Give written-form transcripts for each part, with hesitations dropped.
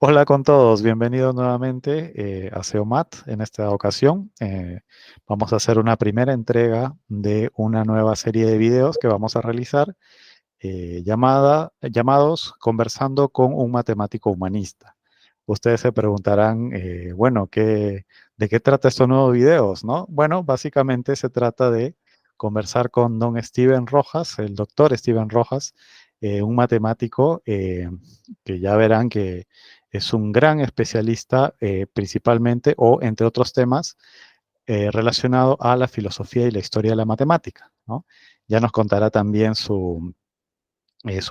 Hola con todos, bienvenidos nuevamente a SEOMAT. En esta ocasión vamos a hacer una primera entrega de una nueva serie de videos que vamos a realizar llamados Conversando con un matemático humanista. Ustedes se preguntarán, bueno, ¿de qué trata estos nuevos videos, no? Bueno, básicamente se trata de conversar con don Steven Rojas, el doctor Steven Rojas, un matemático que ya verán que es un gran especialista principalmente o entre otros temas relacionado a la filosofía y la historia de la matemática, ¿no? Ya nos contará también su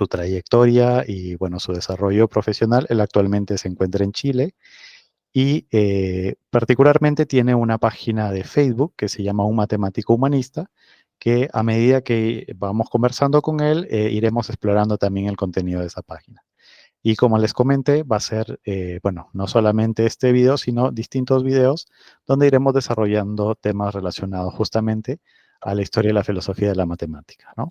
trayectoria y, bueno, su desarrollo profesional. Él actualmente se encuentra en Chile y particularmente tiene una página de Facebook que se llama Un Matemático Humanista, que a medida que vamos conversando con él, iremos explorando también el contenido de esa página. Y como les comenté, va a ser, bueno, no solamente este video, sino distintos videos donde iremos desarrollando temas relacionados justamente a la historia y la filosofía de la matemática, ¿no?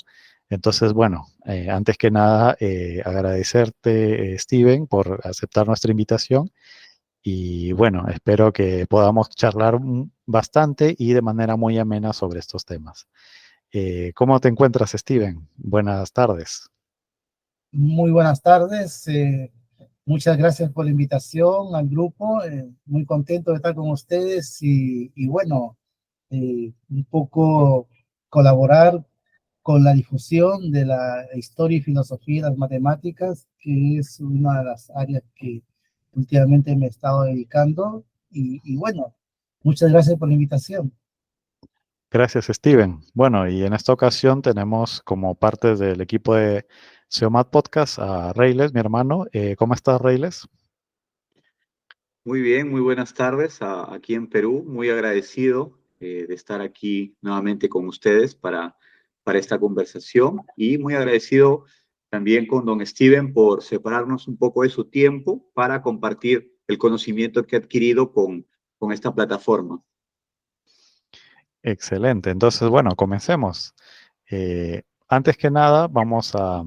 Entonces, bueno, antes que nada, agradecerte, Steven, por aceptar nuestra invitación y, bueno, espero que podamos charlar bastante y de manera muy amena sobre estos temas. ¿Cómo te encuentras, Steven? Buenas tardes. Muy buenas tardes. Muchas gracias por la invitación al grupo. Muy contento de estar con ustedes y bueno, un poco colaborar con la difusión de la historia y filosofía de las matemáticas, que es una de las áreas que últimamente me he estado dedicando. Y bueno, muchas gracias por la invitación. Gracias, Steven. Bueno, y en esta ocasión tenemos como parte del equipo de SEOMAT Podcast a Reyles, mi hermano. ¿Cómo estás, Reyles? Muy bien, muy buenas tardes aquí en Perú. Muy agradecido de estar aquí nuevamente con ustedes para esta conversación y muy agradecido también con don Steven por separarnos un poco de su tiempo para compartir el conocimiento que ha adquirido con esta plataforma. Excelente. Entonces, bueno, comencemos. Antes que nada, vamos a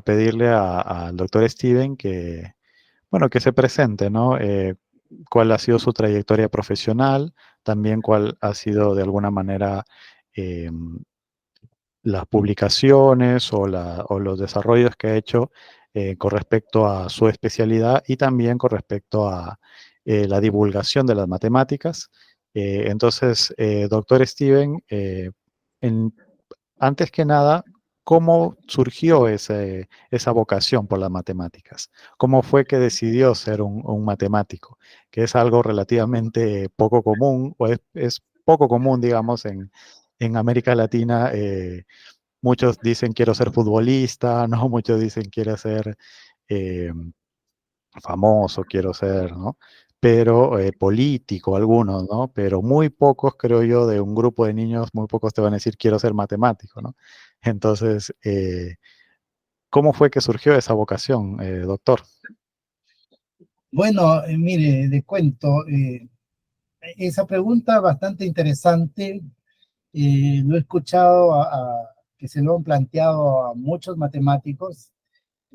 pedirle al doctor Steven que, bueno, que se presente, ¿no? Cuál ha sido su trayectoria profesional, también cuál ha sido de alguna manera las publicaciones o los desarrollos que ha hecho con respecto a su especialidad y también con respecto a la divulgación de las matemáticas. Entonces, doctor Steven, en- antes que nada, ¿cómo surgió esa vocación por las matemáticas? ¿Cómo fue que decidió ser un matemático? Que es algo relativamente poco común, o es poco común, digamos, en América Latina. Muchos dicen quiero ser futbolista, ¿no? Muchos dicen quiero ser eh, famoso, quiero ser, ¿no? Pero político, algunos, ¿no? Pero muy pocos, creo yo, de un grupo de niños, muy pocos te van a decir quiero ser matemático, ¿no? Entonces, ¿cómo fue que surgió esa vocación, doctor? Bueno, mire, le cuento, esa pregunta bastante interesante. Lo he escuchado que se lo han planteado a muchos matemáticos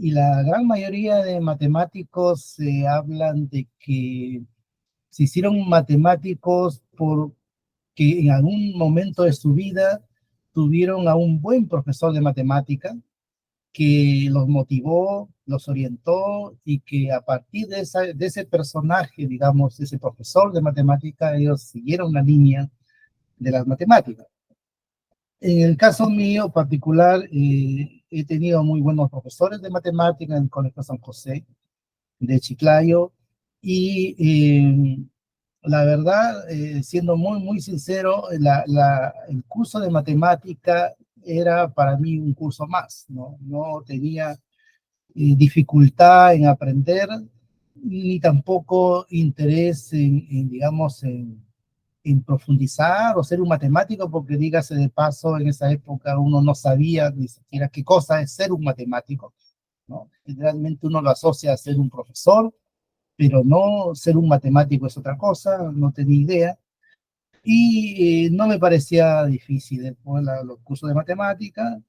y la gran mayoría de matemáticos hablan de que se hicieron matemáticos porque en algún momento de su vida tuvieron a un buen profesor de matemática que los motivó, los orientó y que a partir de ese personaje, digamos, de ese profesor de matemática, ellos siguieron la línea de las matemáticas. En el caso mío particular, he tenido muy buenos profesores de matemática en el Colegio San José de Chiclayo y la verdad, siendo muy sincero, el curso de matemática era para mí un curso más, ¿no? No tenía dificultad en aprender ni tampoco interés digamos, en profundizar o ser un matemático, porque dígase de paso, en esa época uno no sabía ni siquiera qué cosa es ser un matemático, ¿no? Generalmente uno lo asocia a ser un profesor, pero no, ser un matemático es otra cosa, no tenía idea. Y no me parecía difícil después los cursos de matemática.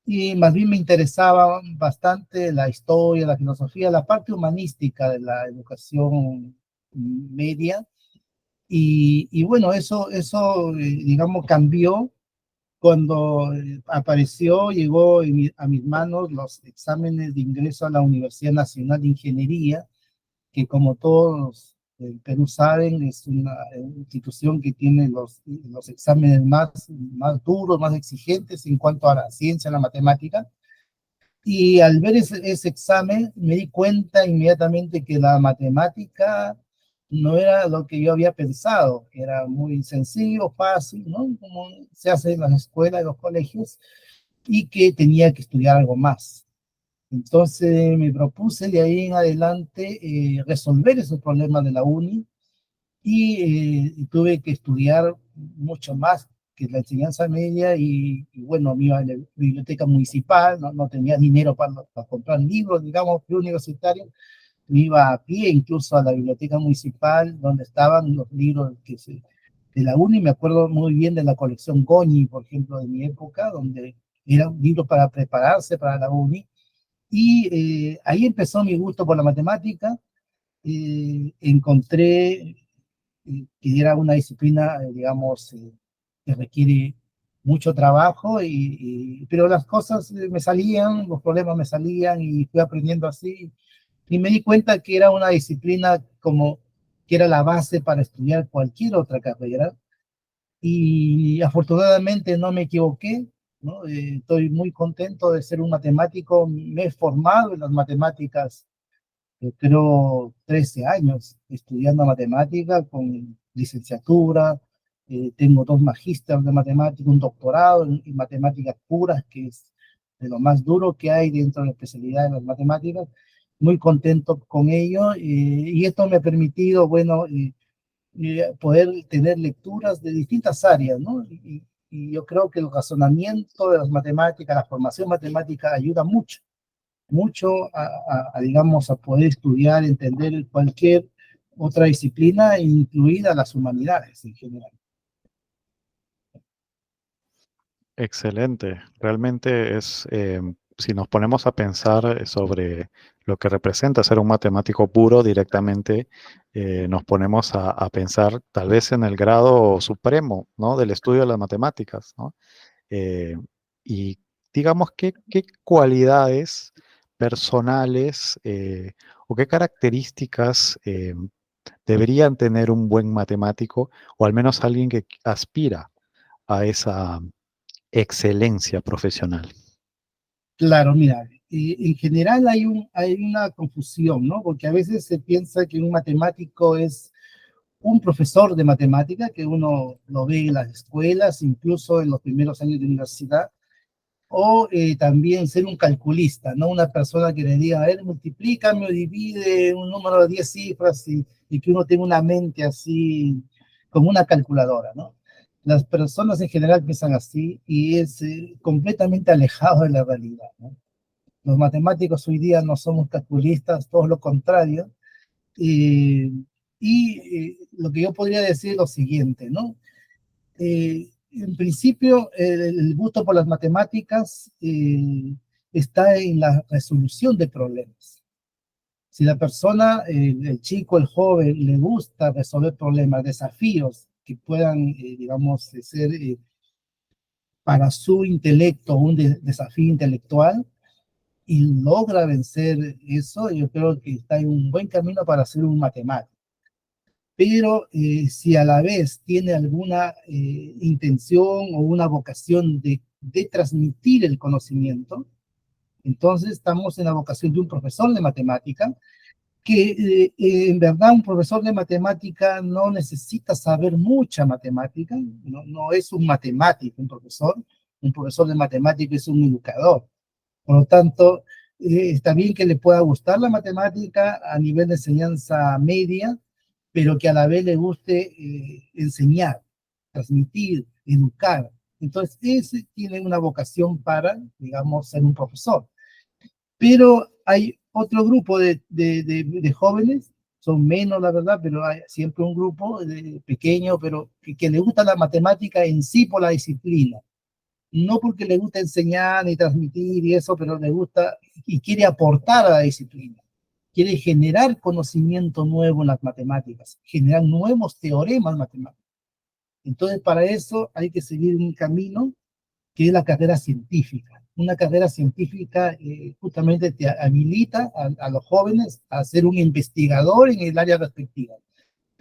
y más bien me interesaba bastante la historia, la filosofía, la parte humanística de la educación media. Y bueno, digamos, cambió cuando llegó a mis manos los exámenes de ingreso a la Universidad Nacional de Ingeniería, que como todos en Perú saben, es una institución que tiene los exámenes más duros, más exigentes en cuanto a la ciencia, la matemática. Y al ver ese examen me di cuenta inmediatamente que la matemática no era lo que yo había pensado, que era muy sencillo, fácil, ¿no? Como se hace en las escuelas, en los colegios, y que tenía que estudiar algo más. Entonces me propuse de ahí en adelante resolver esos problemas de la uni y tuve que estudiar mucho más que la enseñanza media y bueno, me iba a la biblioteca municipal, no tenía dinero para comprar libros, digamos, universitarios, me iba a pie incluso a la biblioteca municipal donde estaban los libros de la uni. Me acuerdo muy bien de la colección Goñi, por ejemplo, de mi época, donde era un libro para prepararse para la uni. Y ahí empezó mi gusto por la matemática. Encontré que era una disciplina, digamos, que requiere mucho trabajo, pero las cosas me salían, los problemas me salían y fui aprendiendo así. Y me di cuenta que era una disciplina como que era la base para estudiar cualquier otra carrera. Y afortunadamente no me equivoqué, ¿no? Estoy muy contento de ser un matemático. Me he formado en las matemáticas, creo, 13 años estudiando matemática con licenciatura. Tengo 2 magísteres de matemática, un doctorado en matemáticas puras, que es de lo más duro que hay dentro de la especialidad de las matemáticas. Muy contento con ello, y esto me ha permitido, bueno, poder tener lecturas de distintas áreas, ¿no? Y yo creo que el razonamiento de las matemáticas, la formación matemática ayuda mucho digamos, a poder estudiar, entender cualquier otra disciplina, incluida las humanidades en general. Excelente. Realmente si nos ponemos a pensar sobre lo que representa ser un matemático puro directamente, nos ponemos a pensar tal vez en el grado supremo, ¿no? Del estudio de las matemáticas, ¿no? Eh, y digamos, ¿qué cualidades personales o qué características deberían tener un buen matemático o al menos alguien que aspira a esa excelencia profesional? Claro, mira, en general hay una confusión, ¿no? Porque a veces se piensa que un matemático es un profesor de matemática, que uno lo ve en las escuelas, incluso en los primeros años de universidad, o también ser un calculista, ¿no? Una persona que le diga, a ver, multiplícame o divide un número de 10 cifras y que uno tenga una mente así como una calculadora, ¿no? Las personas en general piensan así y es completamente alejado de la realidad, ¿no? Los matemáticos hoy día no somos calculistas, todo lo contrario. eh, lo que yo podría decir es lo siguiente, ¿no? En principio, el gusto por las matemáticas está en la resolución de problemas. Si la persona, el chico, el joven, le gusta resolver problemas, desafíos que puedan, digamos, ser para su intelecto un desafío intelectual y logra vencer eso, yo creo que está en un buen camino para ser un matemático. Pero si a la vez tiene alguna intención o una vocación de transmitir el conocimiento, entonces estamos en la vocación de un profesor de matemática, que en verdad un profesor de matemática no necesita saber mucha matemática, no es un matemático un profesor de matemática es un educador. Por lo tanto, está bien que le pueda gustar la matemática a nivel de enseñanza media, pero que a la vez le guste enseñar, transmitir, educar. Entonces, ese tiene una vocación para, digamos, ser un profesor. Pero hay otro grupo de jóvenes, son menos la verdad, pero hay siempre un grupo pequeño, pero que le gusta la matemática en sí por la disciplina. no porque le gusta enseñar ni transmitir y eso, pero le gusta y quiere aportar a la disciplina. Quiere generar conocimiento nuevo en las matemáticas, generar nuevos teoremas matemáticos. Entonces, para eso hay que seguir un camino que es la carrera científica. Una carrera científica justamente te habilita a los jóvenes a ser un investigador en el área respectiva.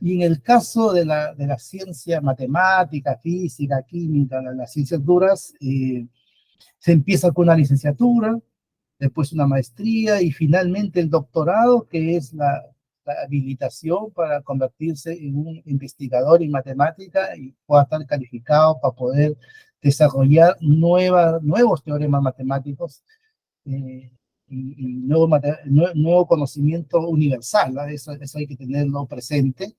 Y en el caso de la ciencia matemática, física, química, las ciencias duras, se empieza con una licenciatura, después una maestría y finalmente el doctorado, que es la habilitación para convertirse en un investigador en matemática y pueda estar calificado para poder desarrollar nuevos teoremas matemáticos y nuevo conocimiento universal, ¿no? Eso hay que tenerlo presente,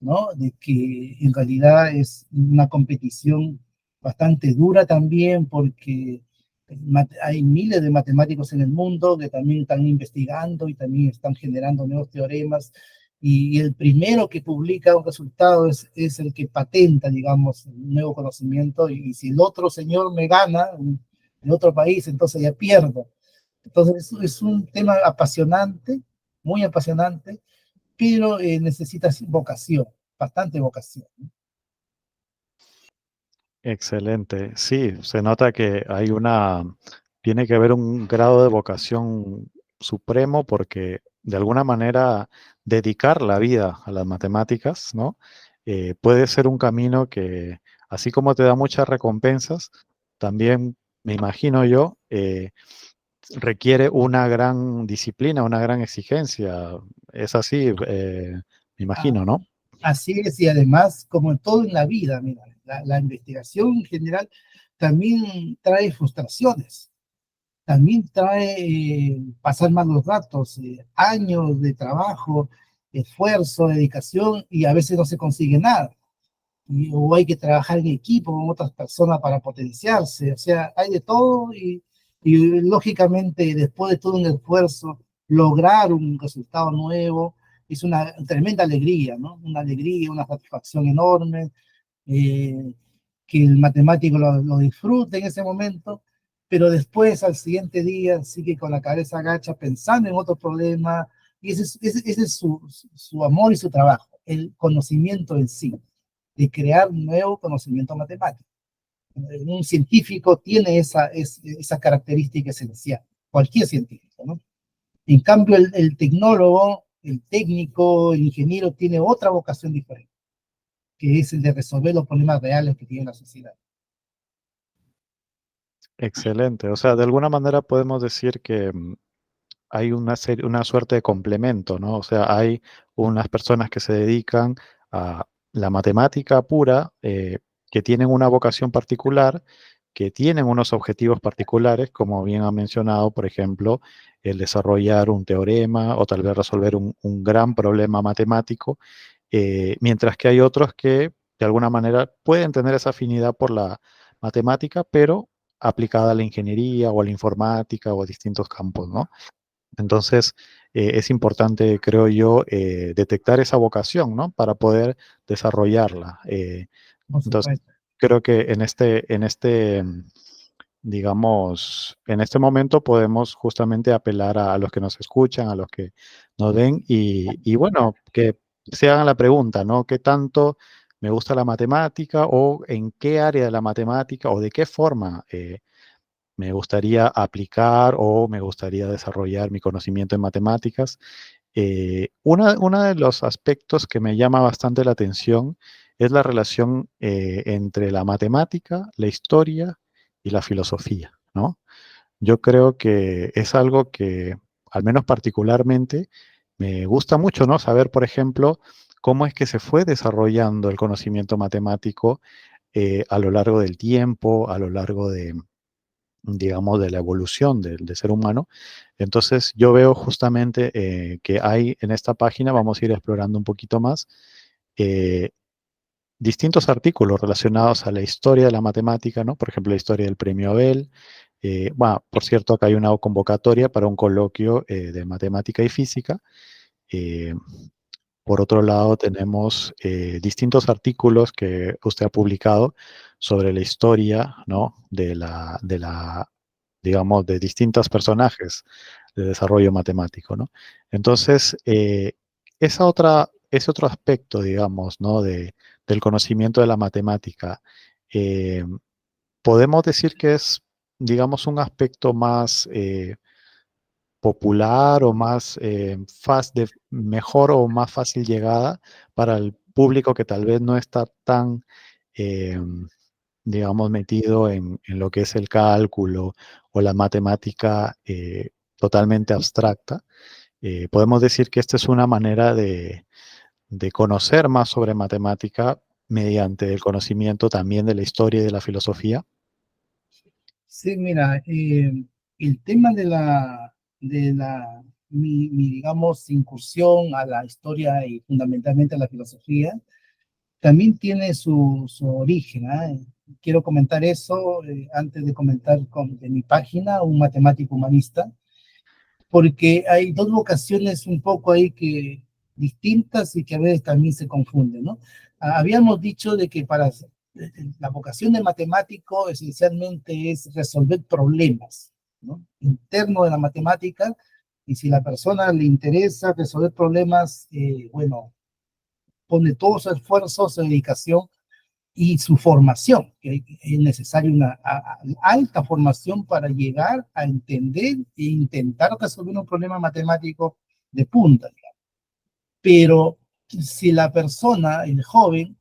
¿no? De que en realidad es una competición bastante dura también porque hay miles de matemáticos en el mundo que también están investigando y también están generando nuevos teoremas y el primero que publica un resultado es el que patenta, digamos, un nuevo conocimiento y si el otro señor me gana en otro país, entonces ya pierdo. Entonces es un tema apasionante, muy apasionante, pero necesita vocación, bastante vocación. Excelente. Sí, se nota que tiene que haber un grado de vocación supremo porque de alguna manera dedicar la vida a las matemáticas, ¿no? Puede ser un camino que, así como te da muchas recompensas, también, me imagino yo, requiere una gran disciplina, una gran exigencia. Es así, me Ah, imagino, ¿no? así es, y además, como en todo en la vida, mira, la investigación en general también trae frustraciones, también trae pasar malos ratos, años de trabajo, esfuerzo, dedicación, y a veces no se consigue nada. O hay que trabajar en equipo con otras personas para potenciarse, o sea, hay de todo y lógicamente después de todo un esfuerzo, lograr un resultado nuevo es una tremenda alegría, ¿no? Una alegría, una satisfacción enorme, eh, que el matemático lo disfrute en ese momento, pero después al siguiente día sigue con la cabeza agacha pensando en otro problema, y ese es su amor y su trabajo, el conocimiento en sí de crear nuevo conocimiento matemático. Un científico tiene esa característica esencial, cualquier científico, ¿no? En cambio, el tecnólogo, el técnico, el ingeniero tiene otra vocación diferente, que es el de resolver los problemas reales que tiene la sociedad. Excelente. O sea, de alguna manera podemos decir que hay una suerte de complemento, ¿no? O sea, hay unas personas que se dedican a la matemática pura, que tienen una vocación particular, que tienen unos objetivos particulares, como bien ha mencionado, por ejemplo, el desarrollar un teorema o tal vez resolver un gran problema matemático, mientras que hay otros que de alguna manera pueden tener esa afinidad por la matemática, pero aplicada a la ingeniería o a la informática o a distintos campos, ¿no? Entonces, es importante, creo yo, detectar esa vocación, ¿no? Para poder desarrollarla. Por Entonces, supuesto. creo que digamos, en este momento podemos justamente apelar a los que nos escuchan, a los que nos ven y bueno, que se hagan la pregunta, ¿no? ¿Qué tanto me gusta la matemática o en qué área de la matemática o de qué forma me gustaría aplicar o me gustaría desarrollar mi conocimiento en matemáticas? Uno de los aspectos que me llama bastante la atención es la relación entre la matemática, la historia y la filosofía, ¿no? Yo creo que es algo que, al menos particularmente, me gusta mucho, ¿no? Saber, por ejemplo, cómo es que se fue desarrollando el conocimiento matemático a lo largo del tiempo, a lo largo de, digamos, de la evolución del ser humano. Entonces, yo veo justamente que hay en esta página, vamos a ir explorando un poquito más, eh, distintos artículos relacionados a la historia de la matemática, ¿no? Por ejemplo, la historia del premio Nobel. Bueno, por cierto, acá hay una convocatoria para un coloquio de matemática y física. eh, Por otro lado, tenemos distintos artículos que usted ha publicado sobre la historia, ¿no? Digamos, de distintos personajes de desarrollo matemático, ¿no? Entonces, ese otro aspecto, digamos, ¿no? Del conocimiento de la matemática, eh, podemos decir que es, digamos, un aspecto más popular o más de mejor o más fácil llegada para el público que tal vez no está tan, eh, digamos, metido en lo que es el cálculo o la matemática totalmente abstracta. Podemos decir que esta es una manera de conocer más sobre matemática mediante el conocimiento también de la historia y de la filosofía. Sí, mira, el tema digamos, incursión a la historia y fundamentalmente a la filosofía, también tiene su origen. ¿Ah? Quiero comentar eso antes de comentar de mi página, un matemático humanista, porque hay dos vocaciones un poco ahí que distintas y que a veces también se confunden, ¿no? Habíamos dicho de que la vocación del matemático esencialmente es resolver problemas, ¿no? Interno de la matemática, y si la persona le interesa resolver problemas, bueno, pone todo su esfuerzo, su dedicación y su formación, que es necesaria una alta formación para llegar a entender e intentar resolver un problema matemático de punta, digamos. Pero si la persona, el joven,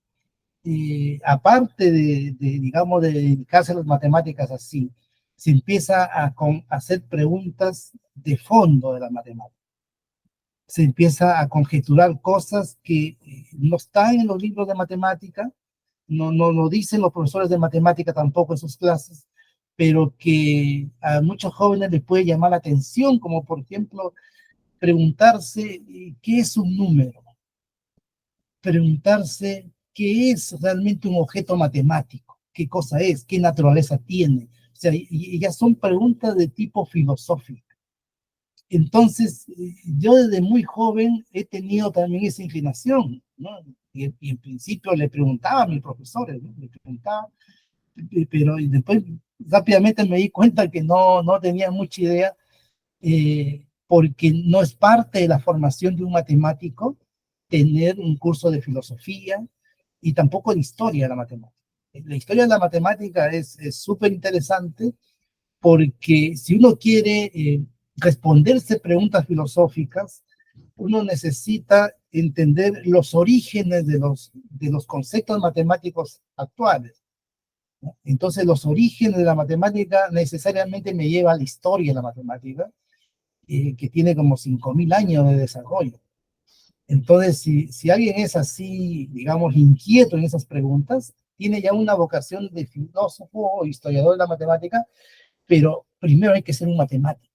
aparte digamos, de dedicarse a las matemáticas así, se empieza a hacer preguntas de fondo de la matemática. Se empieza a conjeturar cosas que no están en los libros de matemática, no lo dicen los profesores de matemática tampoco en sus clases, pero que a muchos jóvenes les puede llamar la atención, como por ejemplo preguntarse qué es un número, preguntarse qué es realmente un objeto matemático, qué cosa es, qué naturaleza tiene. O sea, y ya son preguntas de tipo filosófico. Entonces, yo desde muy joven he tenido también esa inclinación, ¿no? Y en principio le preguntaba a mis profesores, ¿no? Le preguntaba, pero después rápidamente me di cuenta que no tenía mucha idea, porque no es parte de la formación de un matemático tener un curso de filosofía y tampoco de historia de la matemática. La historia de la matemática es súper interesante porque si uno quiere responderse preguntas filosóficas, uno necesita entender los orígenes de los conceptos matemáticos actuales, ¿no? Entonces, los orígenes de la matemática necesariamente me lleva a la historia de la matemática, que tiene como 5.000 años de desarrollo. Entonces, si alguien es así, digamos, inquieto en esas preguntas, tiene ya una vocación de filósofo o historiador de la matemática, pero primero hay que ser un matemático.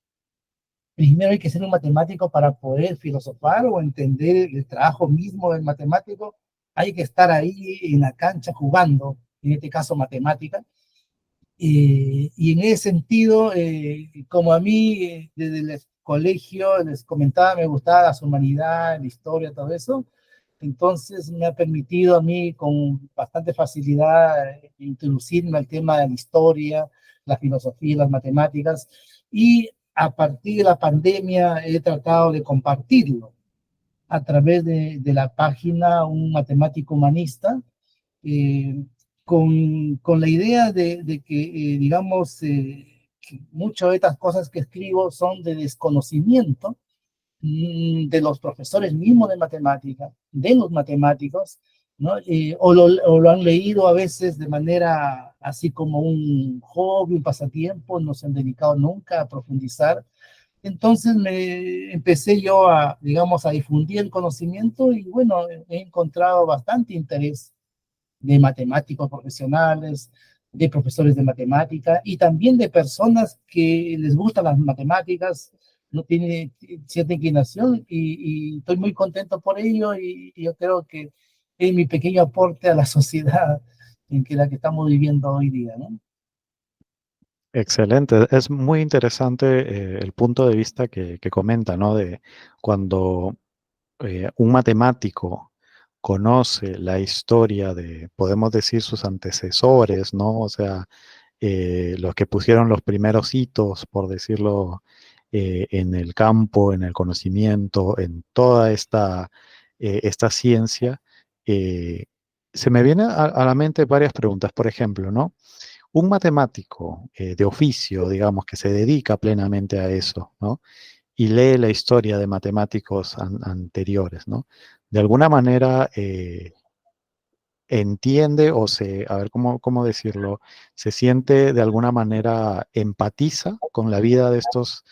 Primero hay que ser un matemático para poder filosofar o entender el trabajo mismo del matemático. Hay que estar ahí en la cancha jugando, en este caso matemática. Y en ese sentido, como a mí desde el colegio les comentaba, me gustaba la humanidad, la historia, todo eso, entonces me ha permitido a mí con bastante facilidad introducirme al tema de la historia, la filosofía y las matemáticas, y a partir de la pandemia he tratado de compartirlo a través de la página Un Matemático Humanista, eh, con la idea de que, digamos, que muchas de estas cosas que escribo son de desconocimiento de los profesores mismos de matemática, de los matemáticos, ¿no? O lo han leído a veces de manera así como un hobby, un pasatiempo, no se han dedicado nunca a profundizar. Entonces me empecé yo digamos, a difundir el conocimiento y bueno, he encontrado bastante interés de matemáticos profesionales, de profesores de matemática y también de personas que les gustan las matemáticas, no tiene cierta inclinación y estoy muy contento por ello y yo creo que es mi pequeño aporte a la sociedad en la que estamos viviendo hoy día, ¿no? Excelente. Es muy interesante el punto de vista que comenta, ¿no? De cuando un matemático conoce la historia de, podemos decir, sus antecesores, ¿no? O sea, los que pusieron los primeros hitos, por decirlo, en el campo, en el conocimiento, en toda esta ciencia, eh, se me vienen a la mente varias preguntas. Por ejemplo, ¿no? Un matemático de oficio, digamos, que se dedica plenamente a eso, ¿no? Y lee la historia de matemáticos anteriores, ¿no? De alguna manera entiende o a ver cómo decirlo, se siente de alguna manera, empatiza con la vida de estos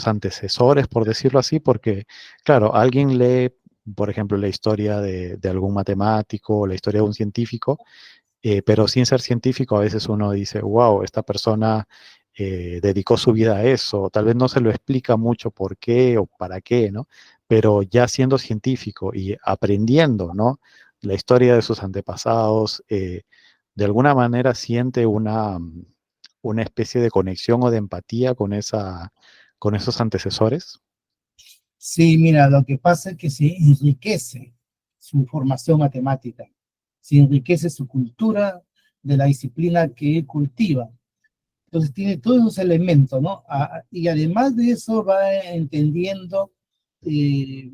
antecesores, por decirlo así, porque, claro, alguien lee, por ejemplo, la historia de algún matemático o la historia de un científico, pero sin ser científico, a veces uno dice, wow, esta persona dedicó su vida a eso, tal vez no se lo explica mucho por qué o para qué, ¿no? Pero ya siendo científico y aprendiendo, ¿no? La historia de sus antepasados, de alguna manera siente una especie de conexión o de empatía con esos antecesores. Sí, mira, lo que pasa es que se enriquece su formación matemática, se enriquece su cultura de la disciplina que él cultiva. Entonces tiene todos esos elementos, ¿no? Y además de eso va entendiendo eh,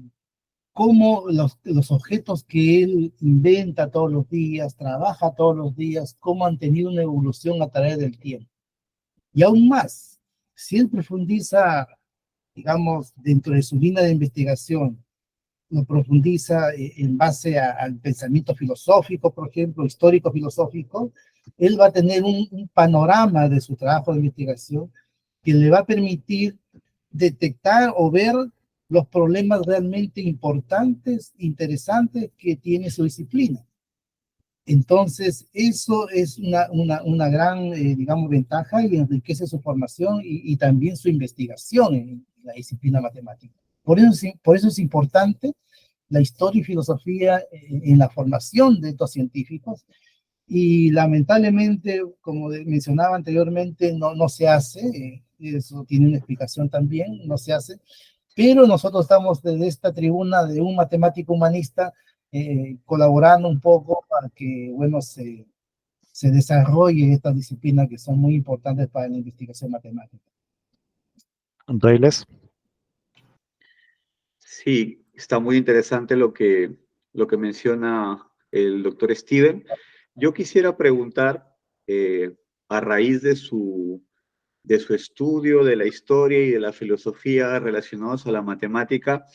cómo los objetos que él inventa todos los días, trabaja todos los días, cómo han tenido una evolución a través del tiempo. Y aún más, si él profundiza, digamos, dentro de su línea de investigación, lo profundiza en base al pensamiento filosófico, por ejemplo, histórico-filosófico, él va a tener un panorama de su trabajo de investigación que le va a permitir detectar o ver los problemas realmente importantes, interesantes que tiene su disciplina. Entonces, eso es una gran, digamos, ventaja y enriquece su formación y también su investigación en la disciplina matemática. Por eso es importante la historia y filosofía en la formación de estos científicos y lamentablemente, como mencionaba anteriormente, no se hace, eso tiene una explicación también, no se hace, pero nosotros estamos desde esta tribuna de un matemático humanista colaborando un poco para que, bueno, se desarrolle estas disciplinas que son muy importantes para la investigación matemática. Reyles. Sí, está muy interesante lo que menciona el doctor Steven. Yo quisiera preguntar, a raíz de su estudio de la historia y de la filosofía relacionados a la matemática,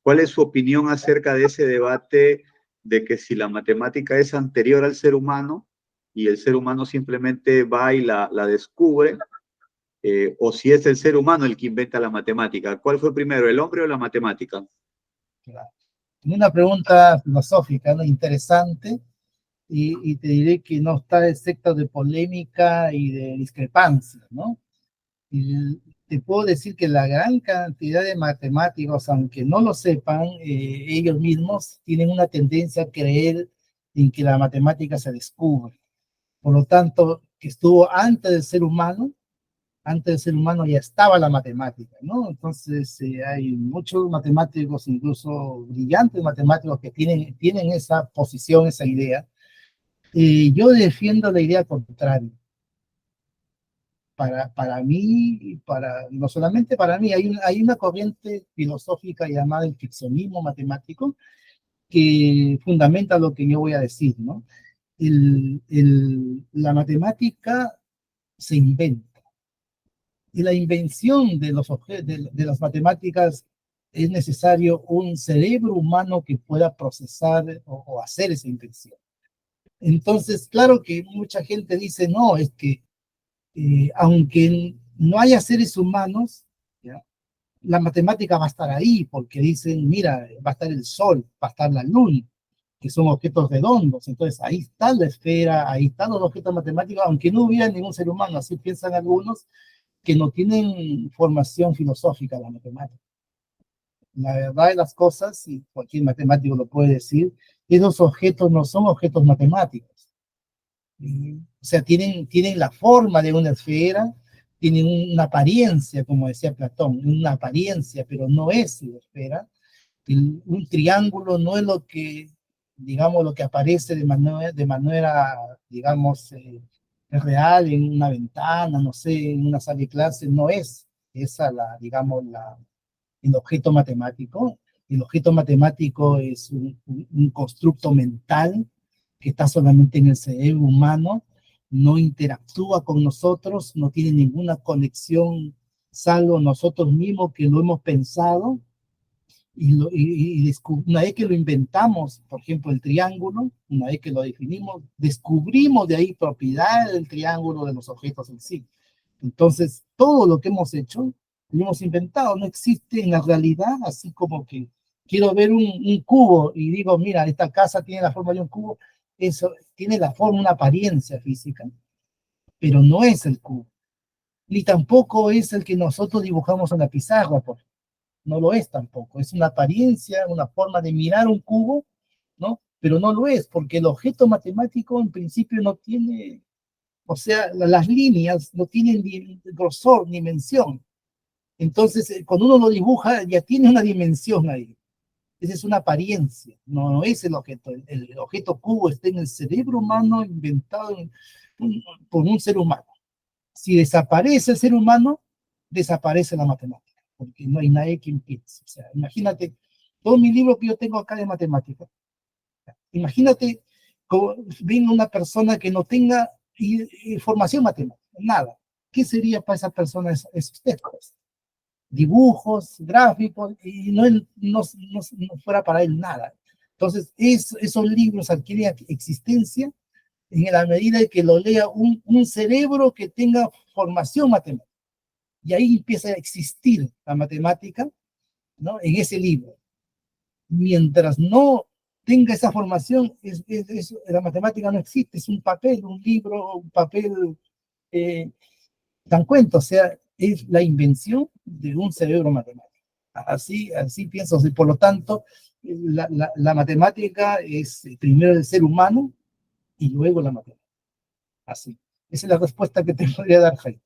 ¿cuál es su opinión acerca de ese debate de que si la matemática es anterior al ser humano y el ser humano simplemente va y la descubre, o si es el ser humano el que inventa la matemática? ¿Cuál fue primero, el hombre o la matemática? Claro. Una pregunta filosófica, ¿no? Interesante, y te diré que no está excepto de polémica y de discrepancia, ¿no? Y te puedo decir que la gran cantidad de matemáticos, aunque no lo sepan, ellos mismos tienen una tendencia a creer en que la matemática se descubre. Por lo tanto, que estuvo antes del ser humano ya estaba la matemática, ¿no? Entonces, hay muchos matemáticos, incluso brillantes matemáticos, que tienen esa posición, esa idea. Yo defiendo la idea contraria. Para mí, no solamente para mí, hay una corriente filosófica llamada el ficcionismo matemático que fundamenta lo que yo voy a decir, ¿no? La matemática se inventa. Y la invención de de las matemáticas es necesario un cerebro humano que pueda procesar o hacer esa invención. Entonces, claro que mucha gente dice, no, es que aunque no haya seres humanos, ¿ya? La matemática va a estar ahí, porque dicen, mira, va a estar el Sol, va a estar la Luna, que son objetos redondos, entonces ahí está la esfera, ahí están los objetos matemáticos, aunque no hubiera ningún ser humano, así piensan algunos que no tienen formación filosófica la matemática. La verdad de las cosas, y cualquier matemático lo puede decir, esos objetos no son objetos matemáticos. O sea, tienen la forma de una esfera, tienen una apariencia, como decía Platón, una apariencia, pero no es la esfera. Un triángulo no es lo que, digamos, lo que aparece de manera digamos, real en una ventana, no sé, en una sala de clase, no es esa la, digamos, el objeto matemático. El objeto matemático es un constructo mental que está solamente en el cerebro humano, no interactúa con nosotros, no tiene ninguna conexión, salvo nosotros mismos que lo hemos pensado, una vez que lo inventamos, por ejemplo, el triángulo, una vez que lo definimos, descubrimos de ahí propiedades del triángulo, de los objetos en sí. Entonces, todo lo que hemos hecho, lo hemos inventado, no existe en la realidad, así como que quiero ver un cubo y digo, mira, esta casa tiene la forma de un cubo, eso tiene la forma, una apariencia física, pero no es el cubo, ni tampoco es el que nosotros dibujamos en la pizarra, no lo es tampoco, es una apariencia, una forma de mirar un cubo, ¿no? Pero no lo es, porque el objeto matemático en principio no tiene, o sea, las líneas no tienen ni grosor ni dimensión. Entonces, cuando uno lo dibuja, ya tiene una dimensión ahí. Esa es una apariencia, no es el objeto. El objeto cubo está en el cerebro humano inventado por un ser humano. Si desaparece el ser humano, desaparece la matemática, porque no hay nadie que empiece. O sea, imagínate, todos mis libros que yo tengo acá de matemática, imagínate como viene una persona que no tenga formación matemática, nada. ¿Qué sería para esa persona esos textos? Dibujos, gráficos, y no fuera para él nada. Entonces, esos libros adquieren existencia en la medida de que lo lea un cerebro que tenga formación matemática. Y ahí empieza a existir la matemática, ¿no? En ese libro. Mientras no tenga esa formación, la matemática no existe, es un papel, un libro, un papel tan cuento, o sea, es la invención de un cerebro matemático. Así pienso, y por lo tanto, la matemática es primero el ser humano y luego la matemática. Así. Esa es la respuesta que te podría dar, Jaime.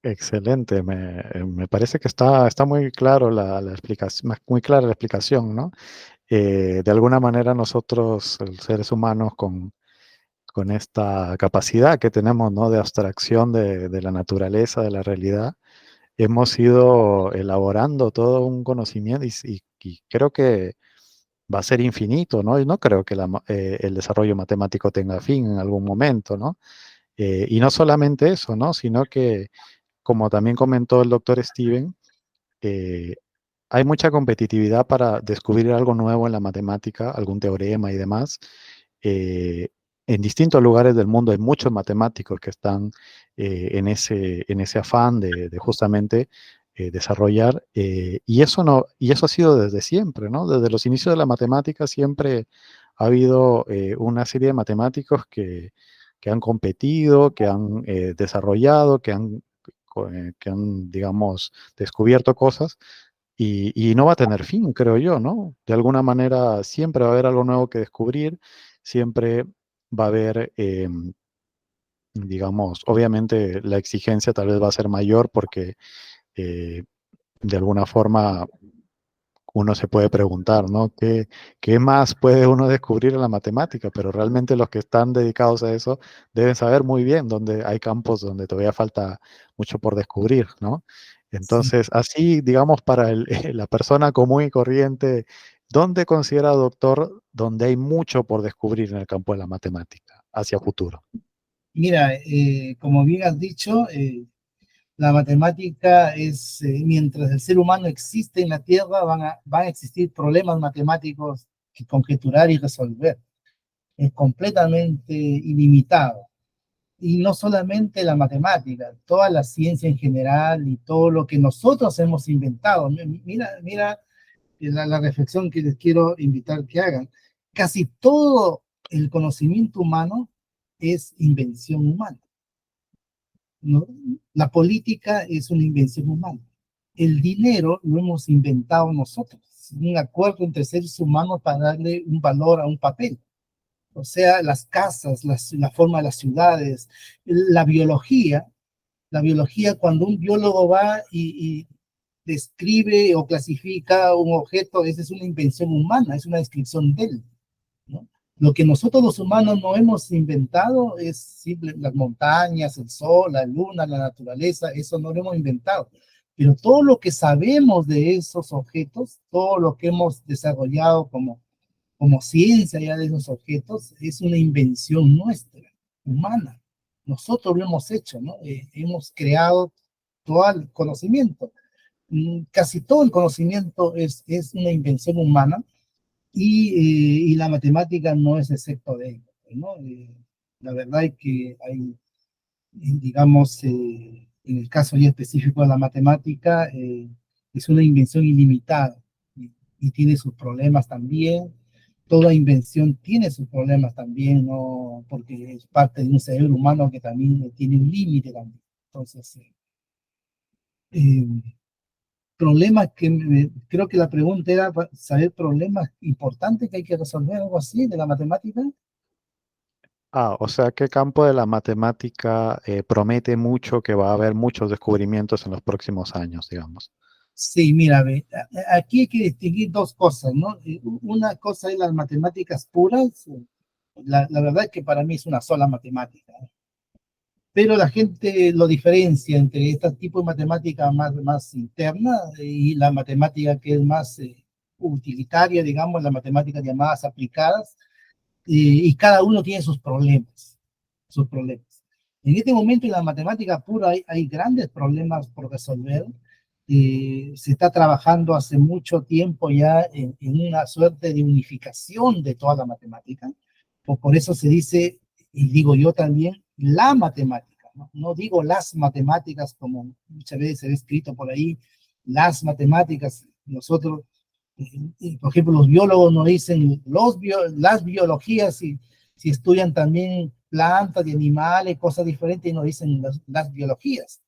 Excelente, me parece que está muy claro la explicación, muy clara la explicación, ¿no? De alguna manera nosotros, los seres humanos, con esta capacidad que tenemos, ¿no? De abstracción de la naturaleza, de la realidad, hemos ido elaborando todo un conocimiento y creo que va a ser infinito, ¿no? Y no creo que el desarrollo matemático tenga fin en algún momento, ¿no? Y no solamente eso, ¿no? Sino que, como también comentó el doctor Steven, eh, hay mucha competitividad para descubrir algo nuevo en la matemática, algún teorema y demás. Eh, en distintos lugares del mundo hay muchos matemáticos que están en ese afán de justamente desarrollar, y eso ha sido desde siempre, ¿no? Desde los inicios de la matemática siempre ha habido una serie de matemáticos que han competido, que han desarrollado, que han, digamos, descubierto cosas y no va a tener fin, creo yo, ¿no? De alguna manera siempre va a haber algo nuevo que descubrir, siempre va a haber, digamos, obviamente la exigencia tal vez va a ser mayor porque eh, de alguna forma uno se puede preguntar, ¿no? ¿Qué más puede uno descubrir en la matemática? Pero realmente los que están dedicados a eso deben saber muy bien dónde hay campos donde todavía falta mucho por descubrir, ¿no? Sí. Entonces, así, digamos, para la persona común y corriente, ¿dónde considera, doctor, donde hay mucho por descubrir en el campo de la matemática hacia futuro? Mira, como bien has dicho, la matemática es, mientras el ser humano existe en la Tierra, van a existir problemas matemáticos que conjeturar y resolver. Es completamente ilimitado. Y no solamente la matemática, toda la ciencia en general y todo lo que nosotros hemos inventado. Mira la reflexión que les quiero invitar que hagan. Casi todo el conocimiento humano es invención humana, ¿no? La política es una invención humana. El dinero lo hemos inventado nosotros, un acuerdo entre seres humanos para darle un valor a un papel. O sea, las casas, la forma de las ciudades, la biología La biología, cuando un biólogo va y describe o clasifica un objeto, esa es una invención humana, es una descripción de él, ¿no? Lo que nosotros los humanos no hemos inventado es simple, las montañas, el sol, la luna, la naturaleza, eso no lo hemos inventado. Pero todo lo que sabemos de esos objetos, todo lo que hemos desarrollado como ciencia ya de esos objetos, es una invención nuestra, humana. Nosotros lo hemos hecho, ¿no? Hemos creado todo el conocimiento. Casi todo el conocimiento es una invención humana y la matemática no es excepto de ello, ¿no? La verdad es que hay, digamos, en el caso ya específico de la matemática, es una invención ilimitada y tiene sus problemas también. Toda invención tiene sus problemas también, ¿no? Porque es parte de un cerebro humano que también tiene un límite también. Entonces, eh, problemas que creo que la pregunta era saber problemas importantes que hay que resolver, algo así, de la matemática. Ah, o sea, ¿qué campo de la matemática promete mucho que va a haber muchos descubrimientos en los próximos años, digamos? Sí, mira, ve, aquí hay que distinguir dos cosas, ¿no? Una cosa es las matemáticas puras, la verdad es que para mí es una sola matemática, ¿eh? Pero la gente lo diferencia entre este tipo de matemática más interna y la matemática que es más utilitaria, digamos, las matemáticas llamadas aplicadas, y cada uno tiene sus problemas, sus problemas. En este momento en la matemática pura hay grandes problemas por resolver. Se está trabajando hace mucho tiempo ya en una suerte de unificación de toda la matemática. Por eso se dice, y digo yo también, la matemática, ¿no? No digo las matemáticas como muchas veces se ve escrito por ahí, las matemáticas. Nosotros, por ejemplo, los biólogos nos dicen las biologías, si estudian también plantas y animales, cosas diferentes, y nos dicen las biologías,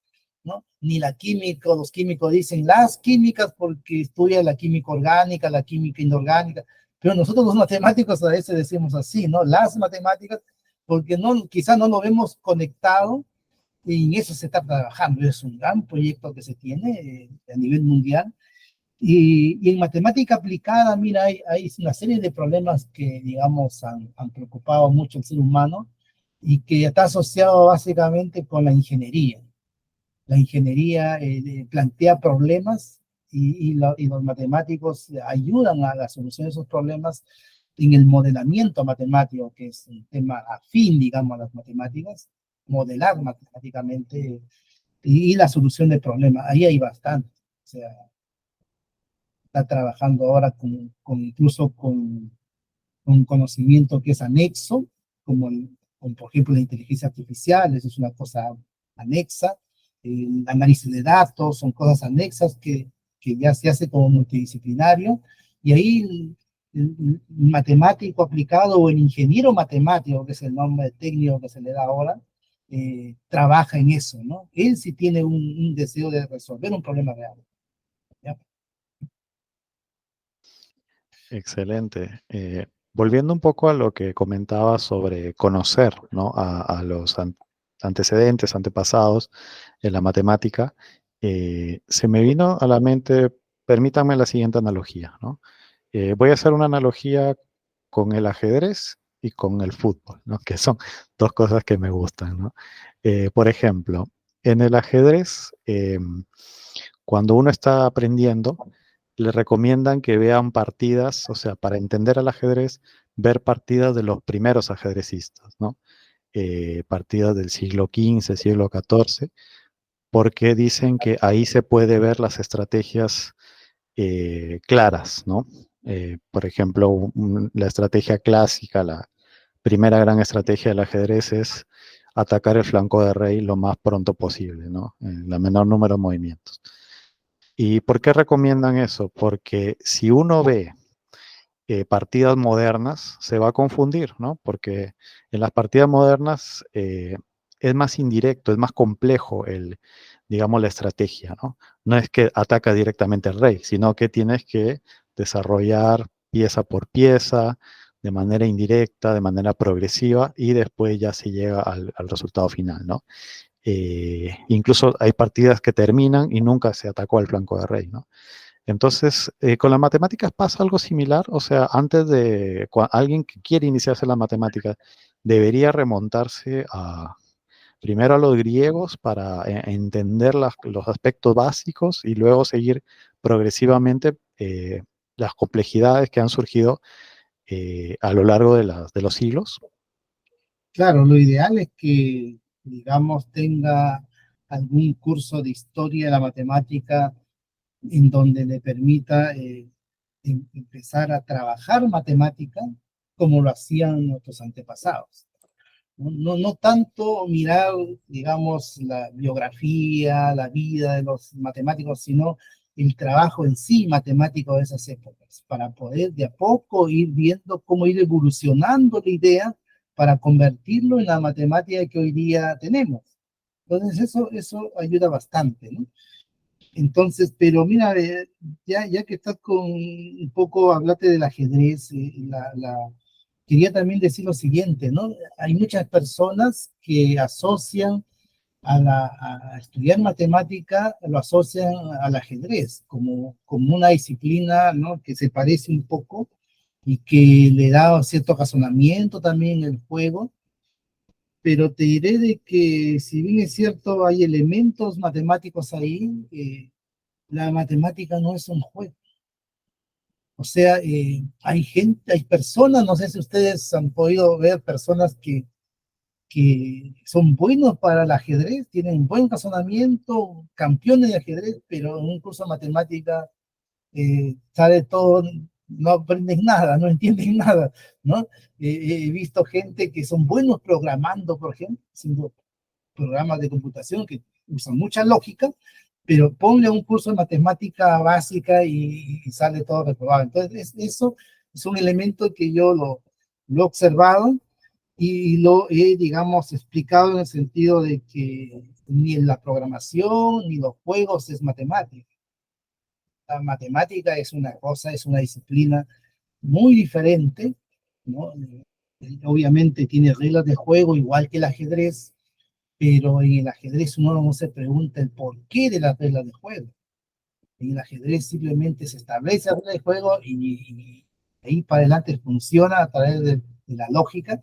¿no? Ni la química, los químicos dicen las químicas porque estudian la química orgánica, la química inorgánica, pero nosotros los matemáticos a veces decimos así, ¿no? Las matemáticas, porque no, quizás no lo vemos conectado, y en eso se está trabajando. Es un gran proyecto que se tiene a nivel mundial. Y en matemática aplicada, mira, hay una serie de problemas que, digamos, han preocupado mucho al ser humano y que está asociado básicamente con la ingeniería. La ingeniería plantea problemas y los matemáticos ayudan a la solución de esos problemas en el modelamiento matemático, que es un tema afín, digamos, a las matemáticas, modelar matemáticamente y la solución de problemas. Ahí hay bastante. O sea, está trabajando ahora incluso con conocimiento que es anexo, como por ejemplo la inteligencia artificial, eso es una cosa anexa. El análisis de datos son cosas anexas que ya se hace como multidisciplinario, y ahí el matemático aplicado o el ingeniero matemático, que es el nombre técnico que se le da ahora, trabaja en eso, ¿no? Él sí tiene un deseo de resolver un problema real, ¿ya? Excelente. Volviendo un poco a lo que comentaba sobre conocer, ¿no? a los antecedentes, antepasados en la matemática, se me vino a la mente, permítanme la siguiente analogía, ¿no? Voy a hacer una analogía con el ajedrez y con el fútbol, ¿no? Que son dos cosas que me gustan, ¿no? Por ejemplo, en el ajedrez, cuando uno está aprendiendo, le recomiendan que vean partidas, o sea, para entender al ajedrez, ver partidas de los primeros ajedrecistas, ¿no? Partidas del siglo XV, siglo XIV, porque dicen que ahí se puede ver las estrategias claras, ¿no? Por ejemplo, la estrategia clásica, la primera gran estrategia del ajedrez es atacar el flanco de rey lo más pronto posible, ¿no? En la menor número de movimientos. ¿Y por qué recomiendan eso? Porque si uno ve partidas modernas, se va a confundir, ¿no? Porque en las partidas modernas es más indirecto, es más complejo digamos, la estrategia, ¿no? No es que ataca directamente al rey, sino que tienes que desarrollar pieza por pieza, de manera indirecta, de manera progresiva, y después ya se llega al resultado final, ¿no? Incluso hay partidas que terminan y nunca se atacó al flanco de rey, ¿no? Entonces, con las matemáticas pasa algo similar, o sea, antes de alguien que quiere iniciarse en la matemática debería remontarse primero a los griegos para entender los aspectos básicos y luego seguir progresivamente las complejidades que han surgido a lo largo de los siglos. Claro, lo ideal es que, digamos, tenga algún curso de historia de la matemática en donde le permita empezar a trabajar matemática como lo hacían nuestros antepasados. No tanto mirar, digamos, la biografía, la vida de los matemáticos, sino el trabajo en sí matemático de esas épocas, para poder de a poco ir viendo cómo ir evolucionando la idea para convertirlo en la matemática que hoy día tenemos. Entonces eso ayuda bastante, ¿no? Entonces, pero mira, ya que estás con un poco, hablaste del ajedrez, quería también decir lo siguiente, ¿no? Hay muchas personas que asocian a estudiar matemática, lo asocian al ajedrez como una disciplina, ¿no? Que se parece un poco y que le da cierto razonamiento también en el juego, pero te diré de que si bien es cierto, hay elementos matemáticos ahí, la matemática no es un juego. O sea, hay gente, hay personas, no sé si ustedes han podido ver personas que son buenos para el ajedrez, tienen buen razonamiento, campeones de ajedrez, pero en un curso de matemática sale todo, no aprendes nada, no entiendes nada, ¿no? He visto gente que son buenos programando, por ejemplo, haciendo programas de computación que usan mucha lógica, pero ponle un curso de matemática básica y sale todo reprobado. Entonces, eso es un elemento que yo lo he observado y lo he, digamos, explicado en el sentido de que ni en la programación ni los juegos es matemática. La matemática es una cosa, es una disciplina muy diferente, ¿no? Obviamente tiene reglas de juego igual que el ajedrez, pero en el ajedrez uno no se pregunta el porqué de las reglas de juego. En el ajedrez simplemente se establece la regla de juego y ahí para adelante funciona a través de la lógica.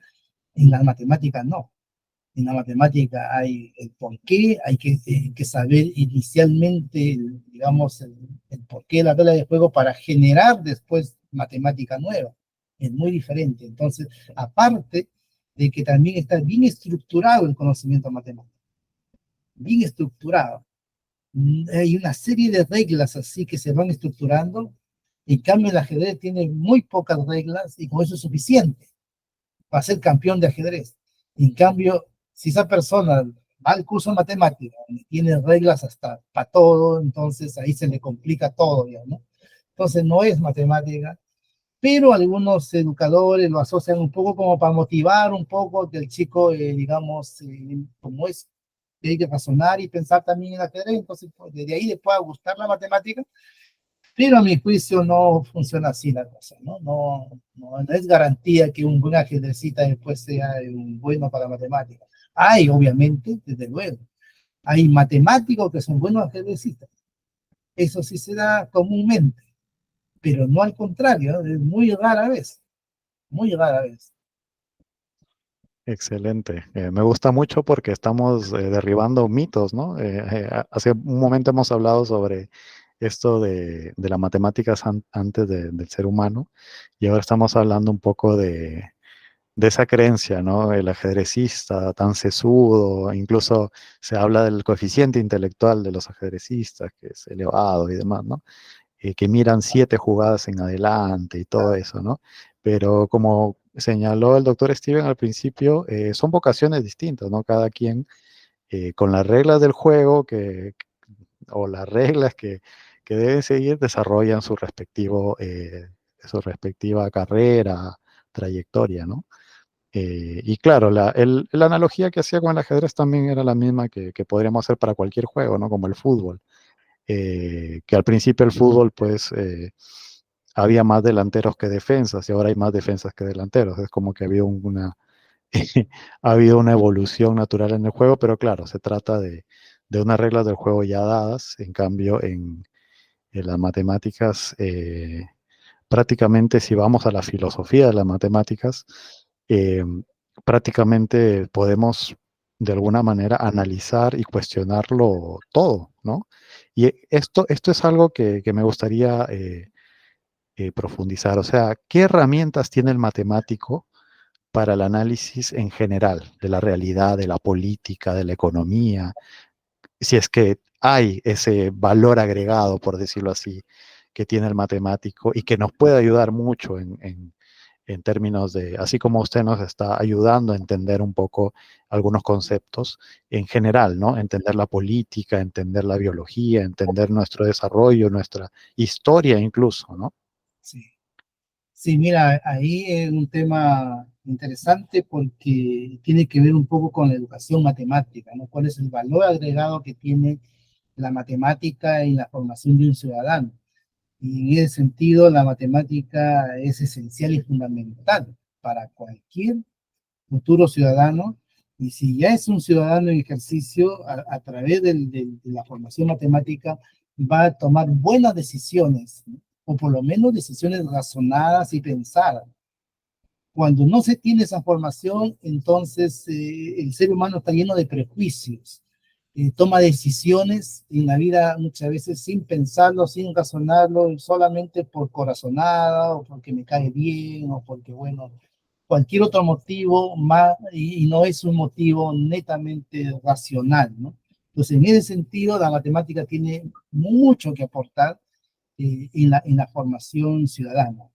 En la matemática no. En la matemática hay el porqué, hay que saber inicialmente, digamos, el porqué de la regla de juego para generar después matemática nueva. Es muy diferente. Entonces, aparte de que también está bien estructurado el conocimiento matemático, bien estructurado. Hay una serie de reglas así que se van estructurando. En cambio, el ajedrez tiene muy pocas reglas y con eso es suficiente para ser campeón de ajedrez. En cambio, si esa persona va al curso de matemática y tiene reglas hasta para todo, entonces ahí se le complica todo, ¿no? Entonces no es matemática, pero algunos educadores lo asocian un poco como para motivar un poco que el chico, digamos, como es, que hay que razonar y pensar también en ajedrez, entonces pues, desde ahí le pueda gustar la matemática, pero a mi juicio no funciona así la cosa, ¿no? No es garantía que un buen ajedrecista después sea un bueno para matemáticas. Hay, obviamente, desde luego, hay matemáticos que son buenos ajedrecistas, eso sí se da comúnmente, pero no al contrario, ¿no? Es muy rara vez. Excelente. Me gusta mucho porque estamos derribando mitos, ¿no? Hace un momento hemos hablado sobre esto de las matemáticas antes del ser humano y ahora estamos hablando un poco de esa creencia, ¿no? El ajedrecista tan sesudo, incluso se habla del coeficiente intelectual de los ajedrecistas, que es elevado y demás, ¿no? Que miran 7 jugadas en adelante y todo eso, ¿no? Pero como señaló el doctor Steven al principio, son vocaciones distintas, ¿no? Cada quien con las reglas del juego o las reglas que deben seguir desarrollan su respectiva carrera, trayectoria, ¿no? Y claro, la analogía que hacía con el ajedrez también era la misma que podríamos hacer para cualquier juego, ¿no? Como el fútbol. Que al principio el fútbol, pues, había más delanteros que defensas y ahora hay más defensas que delanteros. Es como que había ha habido una evolución natural en el juego, pero claro, se trata de unas reglas del juego ya dadas. En cambio, en las matemáticas, prácticamente si vamos a la filosofía de las matemáticas, eh, prácticamente podemos de alguna manera analizar y cuestionarlo todo, ¿no? Y esto es algo que me gustaría profundizar. O sea, ¿qué herramientas tiene el matemático para el análisis en general de la realidad, de la política, de la economía? Si es que hay ese valor agregado, por decirlo así, que tiene el matemático y que nos puede ayudar mucho en términos de, así como usted nos está ayudando a entender un poco algunos conceptos en general, ¿no? Entender la política, entender la biología, entender nuestro desarrollo, nuestra historia incluso, ¿no? Sí. Sí, mira, ahí es un tema interesante porque tiene que ver un poco con la educación matemática, ¿no? ¿Cuál es el valor agregado que tiene la matemática en la formación de un ciudadano? Y en ese sentido, la matemática es esencial y fundamental para cualquier futuro ciudadano. Y si ya es un ciudadano en ejercicio, a través de la formación matemática, va a tomar buenas decisiones, ¿no? O por lo menos decisiones razonadas y pensadas. Cuando no se tiene esa formación, entonces el ser humano está lleno de prejuicios, toma decisiones en la vida muchas veces sin pensarlo, sin razonarlo, solamente por corazonada o porque me cae bien o porque, bueno, cualquier otro motivo más, y no es un motivo netamente racional, ¿no? Entonces, en ese sentido, la matemática tiene mucho que aportar en la formación ciudadana.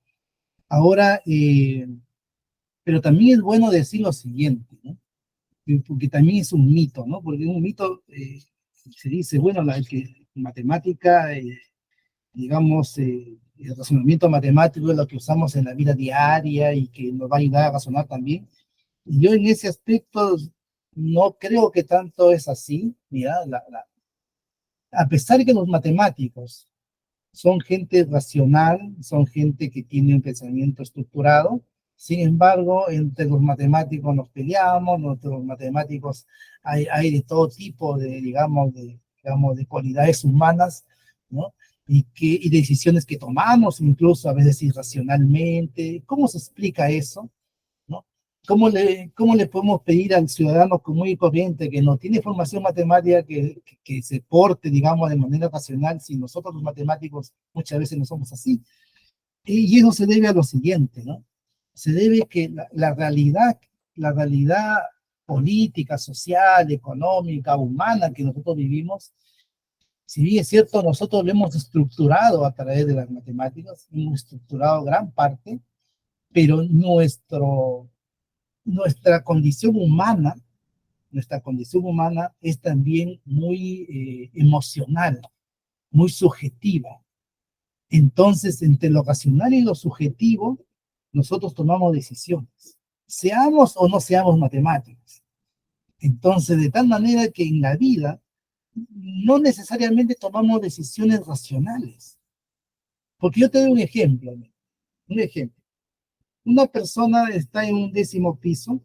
Ahora, pero también es bueno decir lo siguiente, ¿no? Porque también es un mito, ¿no? Porque un mito se dice, bueno, que matemática, digamos, el razonamiento matemático es lo que usamos en la vida diaria y que nos va a ayudar a razonar también. Y yo en ese aspecto no creo que tanto es así. Mira, a pesar de que los matemáticos son gente racional, son gente que tiene un pensamiento estructurado. Sin embargo, entre los matemáticos nos peleamos, entre los matemáticos hay de todo tipo de, digamos, de cualidades humanas, ¿no? Y decisiones que tomamos, incluso a veces irracionalmente. ¿Cómo se explica eso? ¿No? ¿Cómo le podemos pedir al ciudadano común y corriente que no tiene formación matemática que se porte, digamos, de manera racional si nosotros los matemáticos muchas veces no somos así? Y eso se debe a lo siguiente, ¿no? Se debe que la realidad política, social, económica, humana que nosotros vivimos, si bien es cierto, nosotros lo hemos estructurado a través de las matemáticas, hemos estructurado gran parte, pero nuestra condición humana es también muy emocional, muy subjetiva. Entonces, entre lo racional y lo subjetivo, nosotros tomamos decisiones, seamos o no seamos matemáticos. Entonces, de tal manera que en la vida no necesariamente tomamos decisiones racionales. Porque yo te doy un ejemplo, ¿no? Un ejemplo. Una persona está en un 10º piso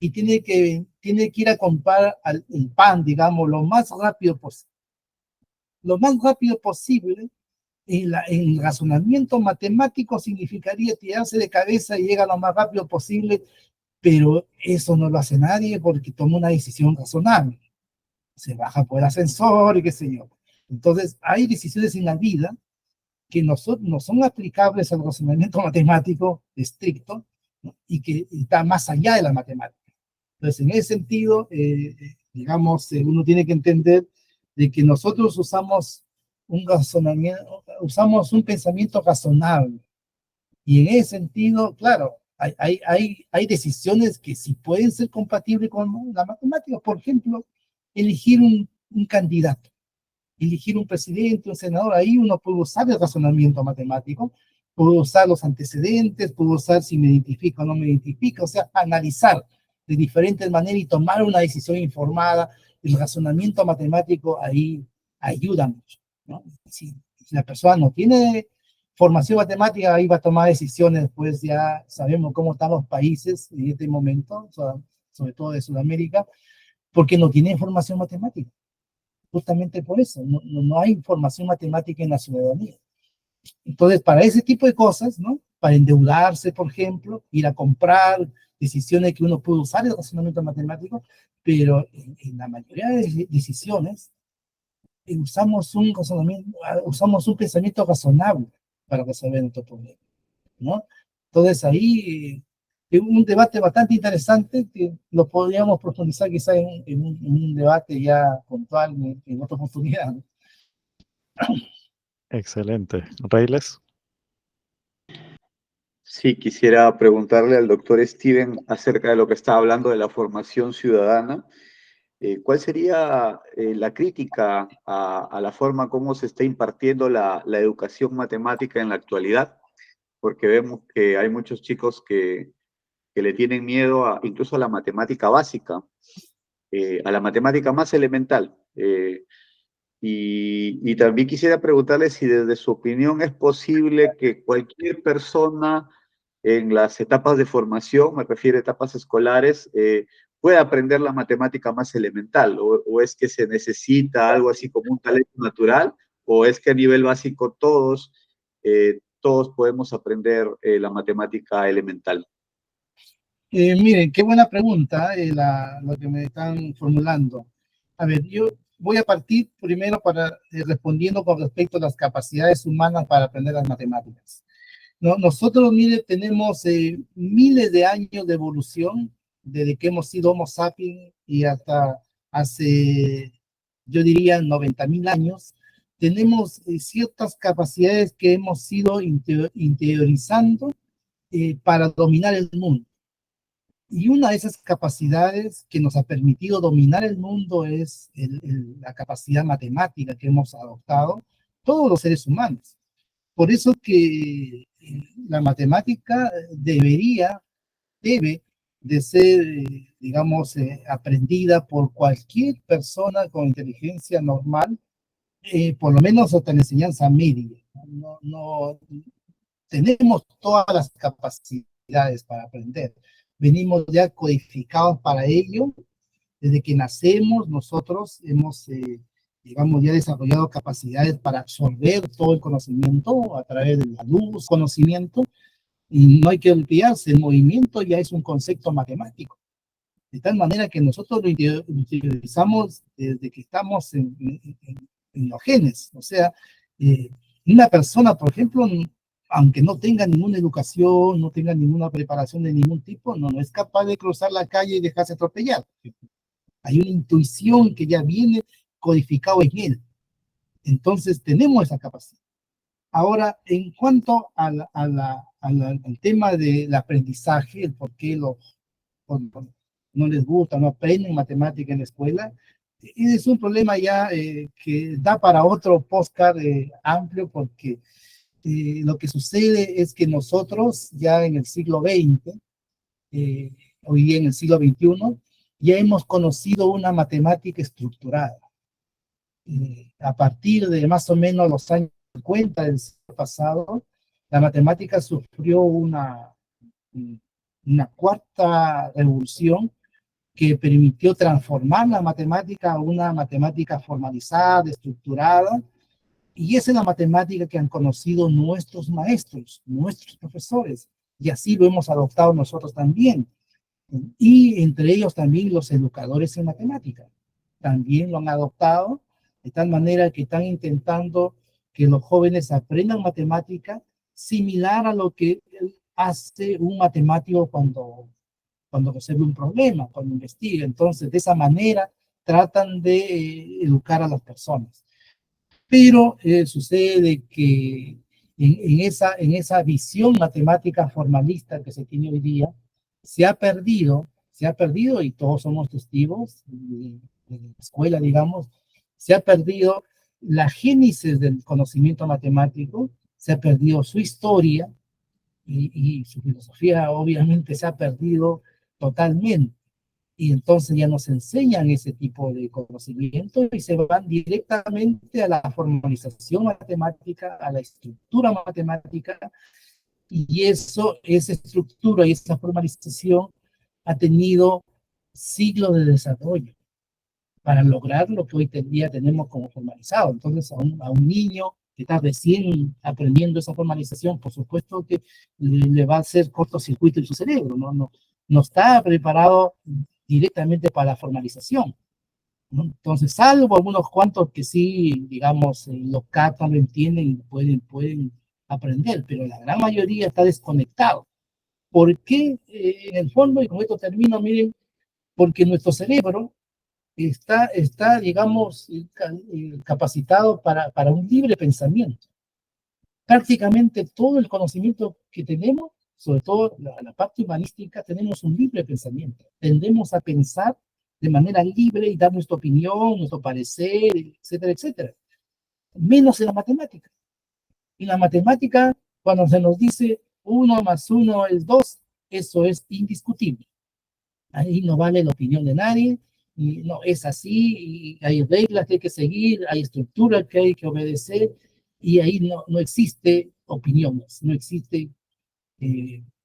y tiene que ir a comprar el pan, digamos, lo más rápido posible. Lo más rápido posible, en razonamiento matemático significaría tirarse de cabeza y llegar lo más rápido posible, pero eso no lo hace nadie porque toma una decisión razonable. Se baja por el ascensor y qué sé yo. Entonces, hay decisiones en la vida que no son aplicables al razonamiento matemático estricto, ¿no? Y que está más allá de la matemática. Entonces, en ese sentido, digamos, uno tiene que entender de que nosotros usamos usamos un pensamiento razonable. Y en ese sentido, claro, hay decisiones que sí pueden ser compatibles con la matemática. Por ejemplo, elegir un candidato, elegir un presidente, un senador. Ahí uno puede usar el razonamiento matemático, puede usar los antecedentes, puede usar si me identifica o no me identifica, o sea, analizar de diferentes maneras y tomar una decisión informada. El razonamiento matemático ahí ayuda mucho, ¿no? Si la persona no tiene formación matemática ahí va a tomar decisiones, pues ya sabemos cómo están los países en este momento, sobre todo de Sudamérica, porque no tienen formación matemática. Justamente por eso, no hay formación matemática en la ciudadanía. Entonces, para ese tipo de cosas, ¿no? Para endeudarse, por ejemplo, ir a comprar, decisiones que uno puede usar el razonamiento matemático, pero en la mayoría de decisiones usamos un razonamiento, usamos un pensamiento razonable para resolver nuestro problema, ¿no? Entonces ahí es un debate bastante interesante que lo podríamos profundizar quizá en un debate ya puntual en otra oportunidad, ¿no? Excelente. Reyles. Sí, quisiera preguntarle al doctor Steven acerca de lo que estaba hablando de la formación ciudadana. ¿Cuál sería la crítica a la forma como se está impartiendo la educación matemática en la actualidad? Porque vemos que hay muchos chicos que le tienen miedo incluso a la matemática básica, a la matemática más elemental. Y también quisiera preguntarle si desde su opinión es posible que cualquier persona en las etapas de formación, me refiero a etapas escolares, pueda aprender la matemática más elemental, o es que se necesita algo así como un talento natural, o es que a nivel básico todos podemos aprender la matemática elemental. Miren, qué buena pregunta lo que me están formulando. A ver, yo voy a partir primero respondiendo con respecto a las capacidades humanas para aprender las matemáticas. No, nosotros, mire, tenemos miles de años de evolución desde que hemos sido Homo sapiens y hasta hace, yo diría, 90.000 años. Tenemos ciertas capacidades que hemos ido interiorizando para dominar el mundo. Y una de esas capacidades que nos ha permitido dominar el mundo es la capacidad matemática que hemos adoptado todos los seres humanos. Por eso que la matemática debe de ser, digamos, aprendida por cualquier persona con inteligencia normal, por lo menos hasta la enseñanza media. No tenemos todas las capacidades para aprender. Venimos ya codificados para ello. Desde que nacemos, nosotros hemos, digamos, ya desarrollado capacidades para absorber todo el conocimiento a través de la luz, conocimiento, y no hay que olvidarse, el movimiento ya es un concepto matemático. De tal manera que nosotros lo utilizamos desde que estamos en los genes. O sea, una persona, por ejemplo, aunque no tenga ninguna educación, no tenga ninguna preparación de ningún tipo, no es capaz de cruzar la calle y dejarse atropellar. Hay una intuición que ya viene codificado en él. Entonces tenemos esa capacidad. Ahora, en cuanto al tema del aprendizaje, el por qué no les gusta, no aprenden matemática en la escuela, es un problema ya que da para otro podcast amplio, porque lo que sucede es que nosotros ya en el siglo XX, hoy día en el siglo XXI, ya hemos conocido una matemática estructurada. A partir de más o menos los años 50 del siglo pasado, la matemática sufrió una cuarta revolución que permitió transformar la matemática a una matemática formalizada, estructurada, y esa es la matemática que han conocido nuestros maestros, nuestros profesores, y así lo hemos adoptado nosotros también. Y entre ellos también los educadores en matemática. También lo han adoptado, de tal manera que están intentando que los jóvenes aprendan matemática similar a lo que hace un matemático cuando resuelve un problema, cuando investiga. Entonces, de esa manera tratan de educar a las personas. Pero sucede que en esa visión matemática formalista que se tiene hoy día, se ha perdido, y todos somos testigos de la escuela, digamos, se ha perdido la génesis del conocimiento matemático, se ha perdido su historia y su filosofía obviamente se ha perdido totalmente. y entonces ya nos enseñan ese tipo de conocimiento y se van directamente a la formalización matemática, a la estructura matemática, y esa estructura y esa formalización ha tenido siglos de desarrollo para lograr lo que hoy en día tenemos como formalizado. Entonces, a un niño que está recién aprendiendo esa formalización, por supuesto que le va a hacer cortocircuito en su cerebro, no está preparado directamente para la formalización, ¿no? Entonces, salvo algunos cuantos que sí, digamos, lo captan, lo entienden y pueden aprender, pero la gran mayoría está desconectado. ¿Por qué? En el fondo, y con esto termino, miren, porque nuestro cerebro digamos, capacitado para un libre pensamiento. Prácticamente todo el conocimiento que tenemos, sobre todo la parte humanística, tenemos un libre pensamiento. Tendemos a pensar de manera libre y dar nuestra opinión, nuestro parecer, etcétera, etcétera. Menos en la matemática. En la matemática, cuando se nos dice 1 más 1 es 2, eso es indiscutible. Ahí no vale la opinión de nadie, y no es así, y hay reglas que hay que seguir, hay estructuras que hay que obedecer, y ahí no existe opiniones, no existe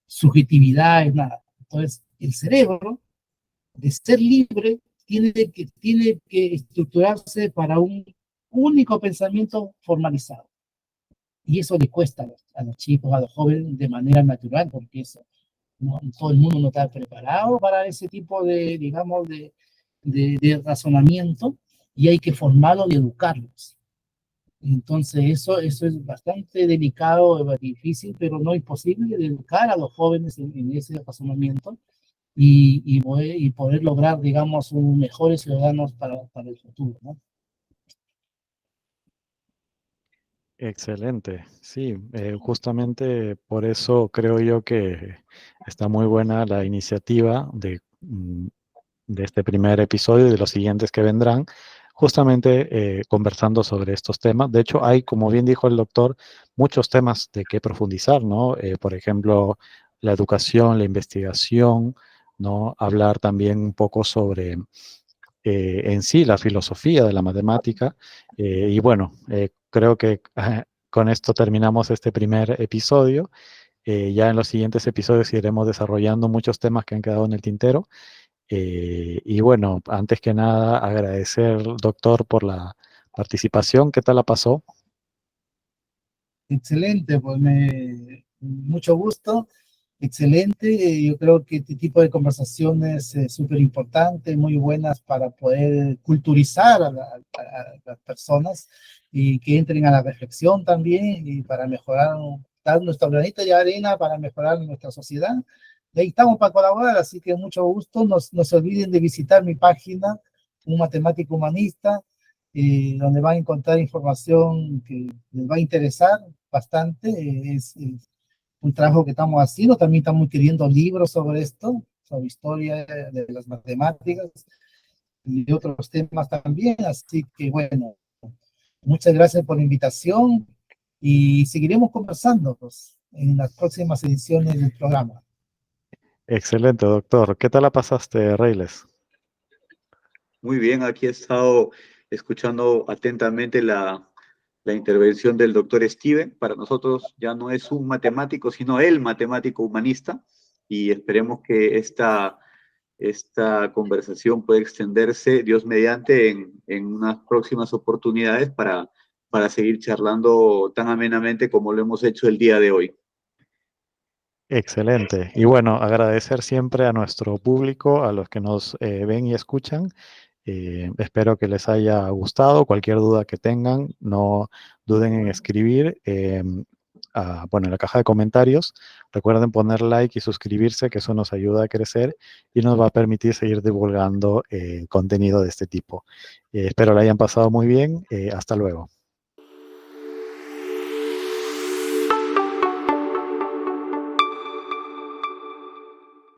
subjetividad, nada. Entonces, el cerebro, de ser libre, tiene que estructurarse para un único pensamiento formalizado. Y eso le cuesta a los chicos, a los jóvenes, de manera natural, porque eso, no, todo el mundo no está preparado para ese tipo de, digamos, de razonamiento, y hay que formarlos y educarlos. Entonces eso es bastante delicado, difícil, pero no imposible de educar a los jóvenes en ese razonamiento y poder lograr, digamos, un mejores ciudadanos para el futuro, ¿no? Excelente, sí, justamente por eso creo yo que está muy buena la iniciativa de este primer episodio y de los siguientes que vendrán, justamente conversando sobre estos temas. De hecho, hay, como bien dijo el doctor, muchos temas de qué profundizar, ¿no? Por ejemplo, la educación, la investigación, ¿no? Hablar también un poco sobre en sí la filosofía de la matemática. Y bueno, creo que con esto terminamos este primer episodio. Ya en los siguientes episodios iremos desarrollando muchos temas que han quedado en el tintero. Y bueno, antes que nada, agradecer, doctor, por la participación. ¿Qué tal la pasó? Excelente, pues mucho gusto. Excelente, yo creo que este tipo de conversaciones es súper importante, muy buenas para poder culturizar a las personas y que entren a la reflexión también y para mejorar, dar nuestra granito de arena para mejorar nuestra sociedad. Y ahí estamos para colaborar, así que mucho gusto. No se olviden de visitar mi página, Un Matemático Humanista, donde van a encontrar información que les va a interesar bastante. Es un trabajo que estamos haciendo, también estamos escribiendo libros sobre esto, sobre historia de las matemáticas y otros temas también, así que bueno, muchas gracias por la invitación y seguiremos conversando pues, en las próximas ediciones del programa. Excelente, doctor. ¿Qué tal la pasaste, Reyles? Muy bien, aquí he estado escuchando atentamente la intervención del doctor Steven. Para nosotros ya no es un matemático, sino el matemático humanista, y esperemos que esta conversación pueda extenderse, Dios mediante, en unas próximas oportunidades para seguir charlando tan amenamente como lo hemos hecho el día de hoy. Excelente. Y bueno, agradecer siempre a nuestro público, a los que nos ven y escuchan. Espero que les haya gustado. Cualquier duda que tengan, no duden en escribir bueno, en la caja de comentarios. Recuerden poner like y suscribirse, que eso nos ayuda a crecer y nos va a permitir seguir divulgando contenido de este tipo. Espero lo hayan pasado muy bien. Hasta luego.